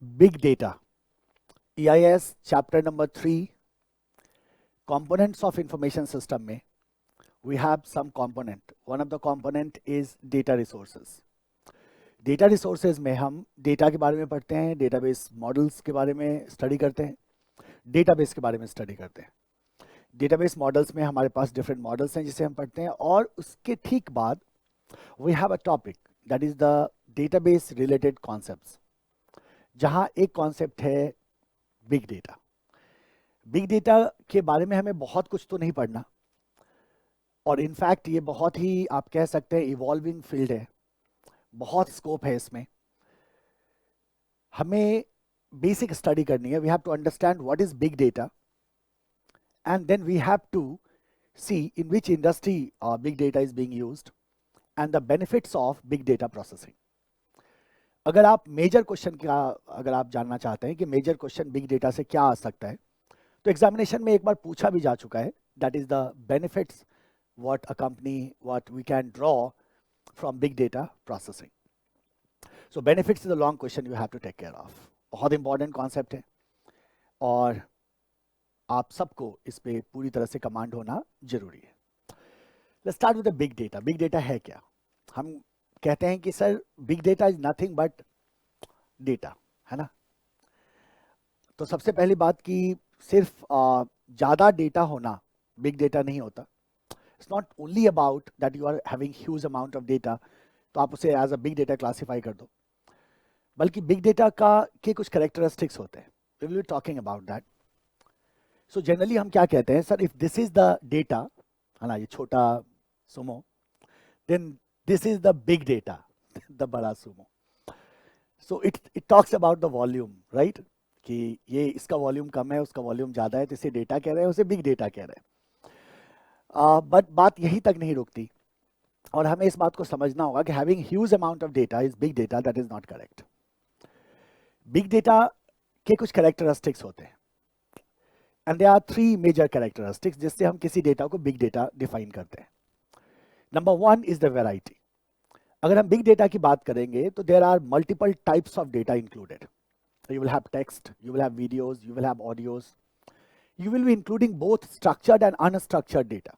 Big data. EIS chapter number 3, components of information system में we have some component. One of the component is data resources. Data resources में हम data के बारे में पढ़ते हैं, डेटाबेस मॉडल्स के बारे में स्टडी करते हैं, डेटाबेस के बारे में स्टडी करते हैं. डेटाबेस मॉडल्स में हमारे पास डिफरेंट मॉडल्स हैं जिसे हम पढ़ते हैं, और उसके ठीक बाद we have a topic that is the database related concepts, जहां एक कॉन्सेप्ट है बिग डेटा. बिग डेटा के बारे में हमें बहुत कुछ तो नहीं पढ़ना, और इनफैक्ट ये बहुत ही आप कह सकते हैं इवॉल्विंग फील्ड है, बहुत स्कोप है इसमें. हमें बेसिक स्टडी करनी है. We have to understand what is big data, and then we have to see in which industry big data is being used and the benefits of big data processing. अगर आप major question का अगर आप जानना चाहते हैं कि major question big data से क्या आ सकता है, तो एग्जामिनेशन में एक बार पूछा भी जा चुका है. That is the benefits what a company what we can draw from big data processing. So benefits is a long question you have to take care of. बहुत important concept है, और आप सबको इस पे पूरी तरह से कमांड होना जरूरी है. Let's start with the big data. Big data है क्या? हम कहते हैं कि sir big data is nothing but data, है ना? तो सबसे पहली बात कि सिर्फ ज़्यादा डेटा होना बिग डेटा नहीं होता. It's not only about that you are having huge amount of data, तो आप उसे as a big data classify कर दो, बल्कि बिग डेटा का के कुछ कैरेक्टरिस्टिक्स होते हैं. We will be talking about that. So generally हम क्या कहते हैं, sir if this is the data, है ना, ये छोटा sumo, then this is the big data, the बड़ा sumo. So it talks about the volume, right, कि ये इसका वॉल्यूम कम है, उसका वॉल्यूम ज़्यादा है, तो इसे डेटा कह रहे हैं, उसे बिग डेटा कह रहे हैं. बट बात यहीं तक नहीं रुकती, और हमें इस बात को समझना होगा कि having huge amount of data is big data. That is not correct. Big data के कुछ कैरेक्टरिस्टिक्स होते हैं, and they are 3 major characteristics जिससे हम किसी डेटा को बिग डेटा डिफाइन करते हैं. Number 1 is the variety. अगर हम बिग डेटा की बात करेंगे तो there are multiple types of data included. You will have text, you will have videos, you will have audios, you will be including both structured and unstructured data.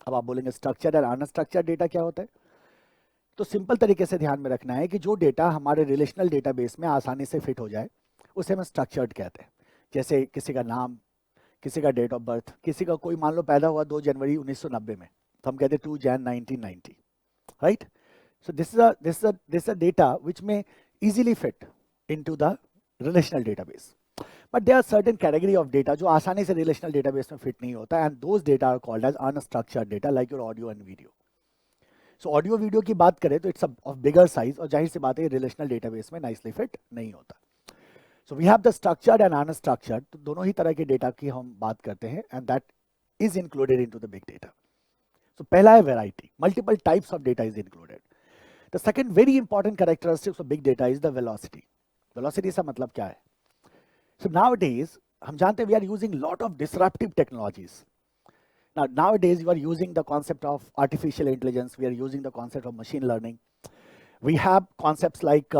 अब आप बोलेंगे structured और unstructured data क्या होता है, तो simple तरीके से ध्यान में रखना है कि जो डेटा हमारे रिलेशनल डेटाबेस में आसानी से फिट हो जाए उसे हम स्ट्रक्चर्ड कहते हैं. जैसे किसी का नाम, किसी का डेट ऑफ बर्थ, किसी का कोई मान लो पैदा हुआ 2 जनवरी 1990 में, तो हम कहते हैं 2 जैन 1990, right. So this a data which may easily fit into the relational database. But there are certain category of data जो आसानी से relational database में fit नहीं होता, and those data are called as unstructured data, like your audio and video. So audio video की बात करें तो it's of bigger size, और जाहिर सी बात है relational database में nicely fit नहीं होता. So we have the structured and unstructured, तो दोनों ही तरह के data की हम बात करते हैं, and that is included into the big data. So पहला है variety, multiple types of data is included. The second very important characteristic of big data is the velocity. Velocity से मतलब क्या है? So nowadays, हम जानते हैं we are using lot of disruptive technologies. Nowadays you are using the concept of artificial intelligence. We are using the concept of machine learning. We have concepts like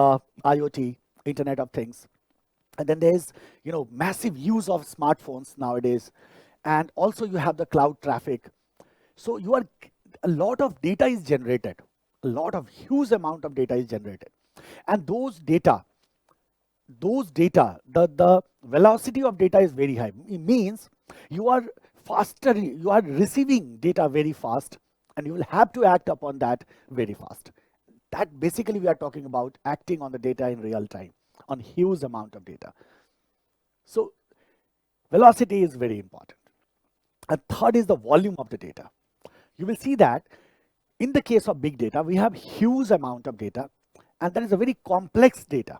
IoT, Internet of Things, and then there is massive use of smartphones nowadays, and also you have the cloud traffic. So a lot of data is generated, a lot of huge amount of data is generated, and those data, the velocity of data is very high. It means you are faster, you are receiving data very fast, and you will have to act upon that very fast. That basically we are talking about acting on the data in real time, on huge amount of data. So velocity is very important. And third is the volume of the data. You will see that in the case of big data, we have huge amount of data, and that is a very complex data.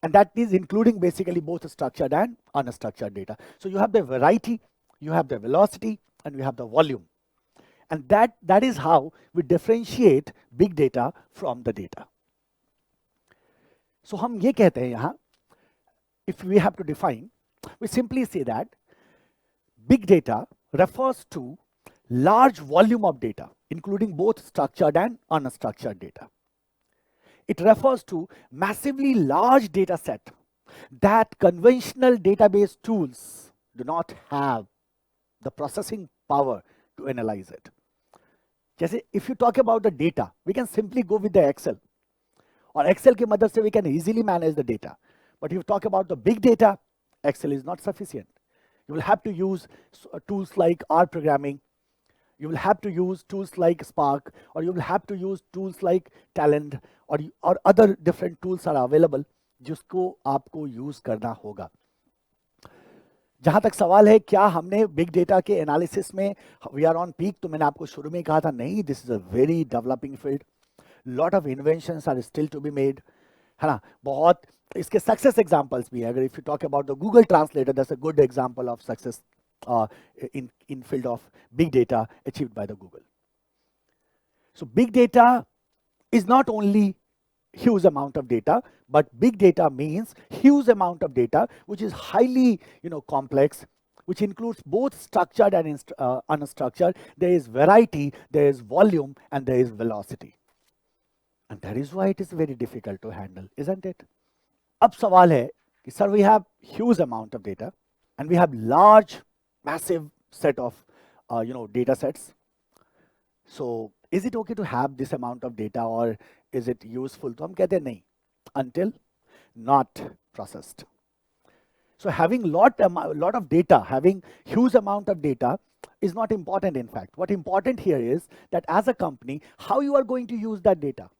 And that is including basically both structured and unstructured data. So you have the variety, you have the velocity, and you have the volume. And that is how we differentiate big data from the data. So हम ये कहते हैं यहाँ, if we have to define, we simply say that big data refers to large volume of data, including both structured and unstructured data. It refers to massively large data set that conventional database tools do not have the processing power to analyze it. जैसे if you talk about the data, we can simply go with the Excel. और Excel की मदद से we can easily manage the data. But if you talk about the big data, Excel is not sufficient. You will have to use tools like R programming. You will have to use tools like Spark, or you will have to use tools like Talend, or other different tools are available जिसको आपको use करना होगा. जहां तक सवाल है क्या हमने बिग डेटा के एनालिसिस में वी आर ऑन पीक, तो मैंने आपको शुरू में कहा था नहीं, this is a very developing field. Lot of inventions are still to be made, है ना. बहुत इसके सक्सेस एग्जांपल्स भी है. अगर if you talk about the Google translator, that's a good example of success in field of big data achieved by the Google. So big data is not only huge amount of data, but big data means huge amount of data which is highly complex, which includes both structured and unstructured. There is variety, there is volume, and there is velocity, and that is why it is very difficult to handle, isn't it? अब सवाल है कि sir, we have huge amount of data and we have large massive set of data sets. So is it okay to have this amount of data, or is it useful? तो हम कहते हैं नहीं, until not processed. So having lot of data, having huge amount of data is not important. In fact, what important here is that as a company, how you are going to use that data.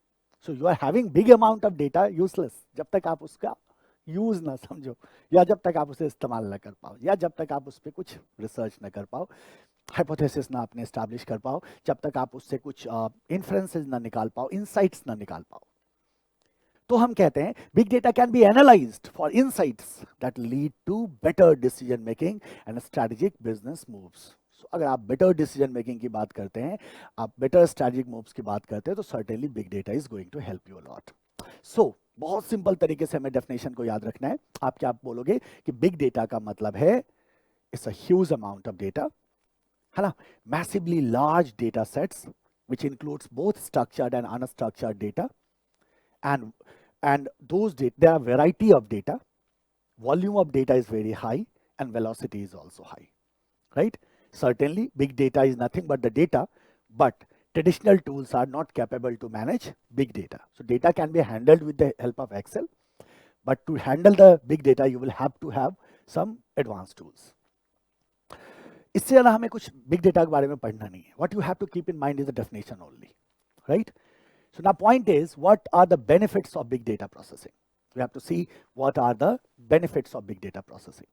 So you are having big amount of data useless जब तक आप उसका use ना समझो, या जब तक आप उसे इस्तेमाल ना कर पाओ, या जब तक आप उस पर कुछ रिसर्च ना कर पाओ, हाइपोथेसिस ना अपने एस्टैब्लिश कर पाओ, जब तक आप उससे कुछ इन्फ्रेंसेस ना निकाल पाओ, इनसाइट्स ना निकाल पाओ. तो हम कहते हैं big data can be analysed for insights that lead to better decision making and strategic business moves. अगर आप बेटर डिसीजन मेकिंग की बात करते हैं, आप बेटर स्ट्रेटेजिक मूव्स की बात करते हैं, तो certainly big data is going to help you a lot. So बहुत सिंपल तरीके से हमें डेफिनेशन को याद रखना है. आप क्या बोलोगे कि बिग डेटा का मतलब है it's a huge amount of data, है ना, massively large data sets which includes both structured and unstructured data, and those data, there are variety of data, volume of data is very high, and velocity is also high, right? Certainly big data is nothing but the data, but traditional tools are not capable to manage big data. So data can be handled with the help of Excel, but to handle the big data you will have to have some advanced tools. इससे ज़्यादा हमें कुछ big data के बारे में पढ़ना नहीं है. What you have to keep in mind is the definition only, right? So now point is, what are the benefits of big data processing? We have to see what are the benefits of big data processing.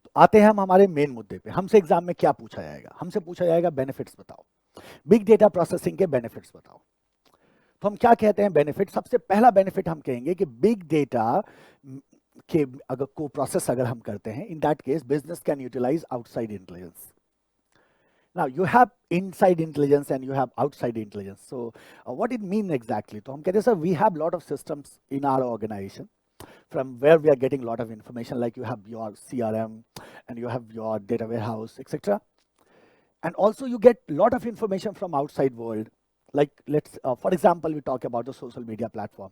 तो आते हैं हम हमारे main मुद्दे पे. हमसे exam में क्या पूछा जाएगा? हमसे पूछा जाएगा बेनिफिट्स बताओ, बिग डेटा प्रोसेसिंग के बेनिफिट्स बताओ. तो हम क्या कहते हैं बेनिफिट? सबसे पहला बेनिफिट हम कहेंगे कि बिग डेटा के अगर को प्रोसेस अगर हम करते हैं, in that case business can utilise outside intelligence. Now you have inside intelligence and you have outside intelligence. So what it mean exactly? तो हम कहते हैं sir, we have lot of systems in our organization from where we are getting lot of information, like you have your CRM and you have your data warehouse, etc. And also you get lot of information from outside world. Like let's, for example, we talk about the social media platform.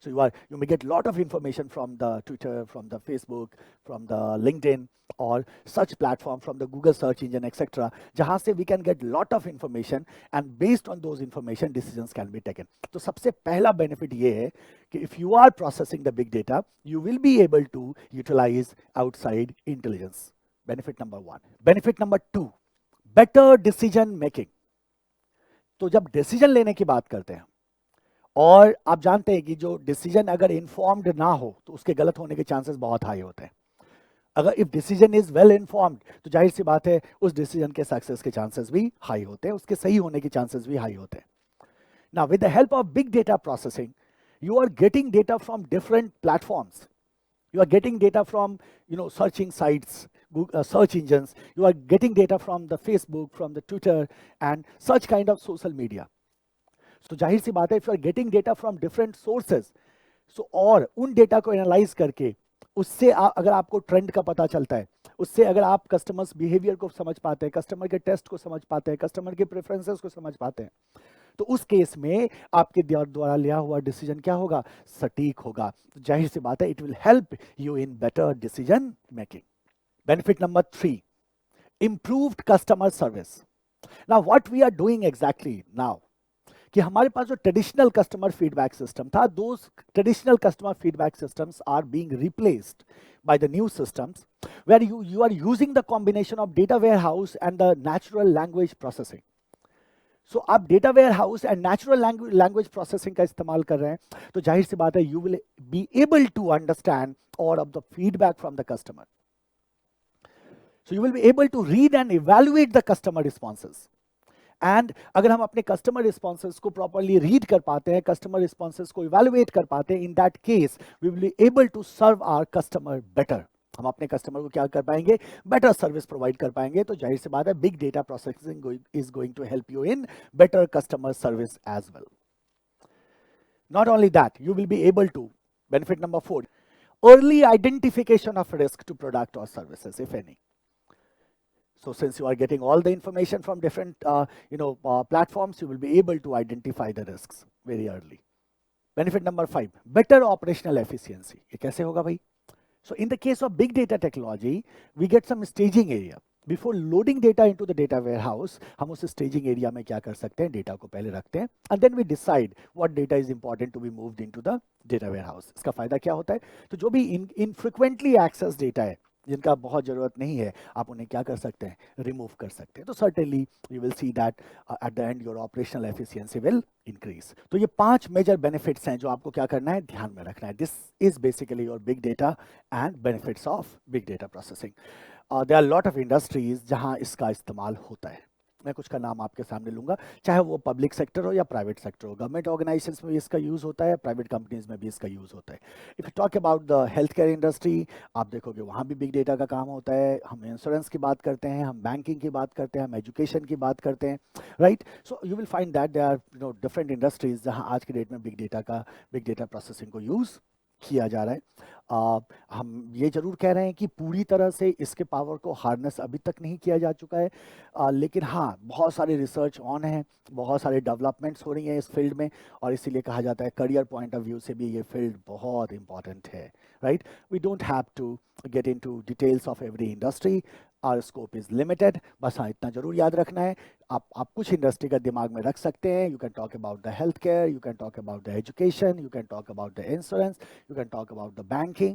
So you may get lot of information from the Twitter, from the Facebook, from the LinkedIn, or such platform, from the Google search engine, etc. जहाँ से we can get lot of information, and based on those information decisions can be taken. तो सबसे पहला benefit ये है कि if you are processing the big data, you will be able to utilize outside intelligence. Benefit number 1. Benefit number 2, better decision making. तो जब decision लेने की बात करते हैं, और आप जानते हैं कि जो डिसीजन अगर इन्फॉर्म्ड ना हो तो उसके गलत होने के चांसेस बहुत हाई होते हैं. अगर if decision is well informed तो जाहिर सी बात है उस डिसीजन के सक्सेस के चांसेस भी हाई होते हैं, उसके सही होने के चांसेस भी हाई होते हैं. Now with the help of big data processing, you are getting data from different platforms. You are getting data from searching sites, Google, search engines. You are getting data from the Facebook, from the Twitter, and such kind of social media. तो जाहिर सी बात है, if you are getting data from different sources, so और उन data को analyse करके उससे अगर आपको ट्रेंड का पता चलता है, उससे अगर आप कस्टमर्स बिहेवियर को समझ पाते हैं, कस्टमर के टेस्ट को समझ पाते हैं, कस्टमर के प्रेफरेंसेस को समझ पाते हैं, तो उस केस में आपके द्वारा लिया हुआ डिसीजन क्या होगा, सटीक होगा। तो जाहिर सी बात है, it will help you in better decision making. Benefit number 3, improved customer service. Now what we are doing exactly now, कि हमारे पास जो ट्रेडिशनल कस्टमर फीडबैक सिस्टम था, those traditional customer feedback systems are being replaced by the new systems where you are using the combination of data warehouse and the natural language processing. So आप data warehouse and natural language processing का इस्तेमाल कर रहे हैं, तो जाहिर सी बात है you will be able to understand all of the feedback from the customer. So you will be able to read and evaluate the customer responses. And अगर हम अपने customer responses को properly read कर पाते हैं, customer responses को evaluate कर पाते हैं, in that case we will be able to serve our customer better. हम अपने कस्टमर को क्या कर पाएंगे, बेटर सर्विस प्रोवाइड कर पाएंगे. तो जाहिर सी बात है big data processing is going to help you in better customer service as well. Not only that, you will be able to, benefit number 4, early identification of risk to product or services, if any. So since you are getting all the information from different platforms, you will be able to identify the risks very early. Benefit number 5, better operational efficiency. ये कैसे होगा भाई? So in the case of big data technology, we get some staging area. Before loading data into the data warehouse, हम उस staging area में क्या कर सकते हैं, data को पहले रखते हैं, and then we decide what data is important to be moved into the data warehouse. इसका फायदा क्या होता है? तो जो भी infrequently accessed data है, जिनका बहुत जरूरत नहीं है, आप उन्हें क्या कर सकते हैं, रिमूव कर सकते हैं. तो certainly you will see that at the end your operational efficiency will increase. तो ये 5 मेजर बेनिफिट्स हैं जो आपको क्या करना है, ध्यान में रखना है. This is basically your big data and benefits of big data processing. There are lot of industries जहां इसका इस्तेमाल होता है. मैं कुछ का नाम आपके सामने लूंगा, चाहे वो पब्लिक सेक्टर हो या प्राइवेट सेक्टर हो. गवर्नमेंट ऑर्गेनाइजेशंस में भी इसका यूज़ होता है, प्राइवेट कंपनीज में भी इसका यूज़ होता है. If you talk about the health care industry, आप देखोगे वहाँ भी बिग डेटा का काम होता है. हम इंश्योरेंस की बात करते हैं, हम बैंकिंग की बात करते हैं, हम एजुकेशन की बात करते हैं, right. So you will find that there are different industries जहाँ आज की डेट में बिग डेटा प्रोसेसिंग को यूज़ किया जा रहा है. हम ये जरूर कह रहे हैं कि पूरी तरह से इसके पावर को हार्नेस अभी तक नहीं किया जा चुका है, लेकिन हाँ, बहुत सारे रिसर्च ऑन है, बहुत सारे डेवलपमेंट्स हो रही हैं इस फील्ड में, और इसीलिए कहा जाता है करियर पॉइंट ऑफ व्यू से भी ये फील्ड बहुत इंपॉर्टेंट है, right. We don't have to get into details of every industry, our scope is limited. बस हाँ, इतना जरूर याद रखना है, आप कुछ इंडस्ट्री का दिमाग में रख सकते हैं. You can talk about the health care, you can talk about the education, you can talk about the insurance, you can talk about the banking,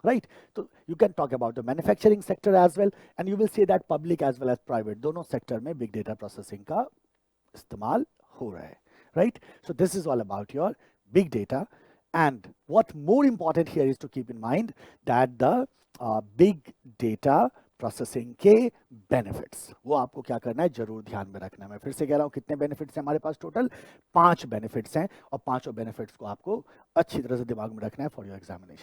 right. So you can talk about the manufacturing sector as well, and you will see that public as well as private दोनों sector में big data processing का इस्तेमाल हो रहा है, right. So this is all about your big data, and what more important here is to keep in mind that the big data processing के benefits, वो आपको क्या करना है, जरूर ध्यान में रखना है. मैं फिर से कह रहा हूँ, कितने बेनिफिट्स हैं हमारे पास, टोटल 5 बेनिफिट्स हैं, और पांचों बेनिफिट्स को आपको अच्छी तरह से दिमाग में रखना है फॉर योर एग्जामिनेशन.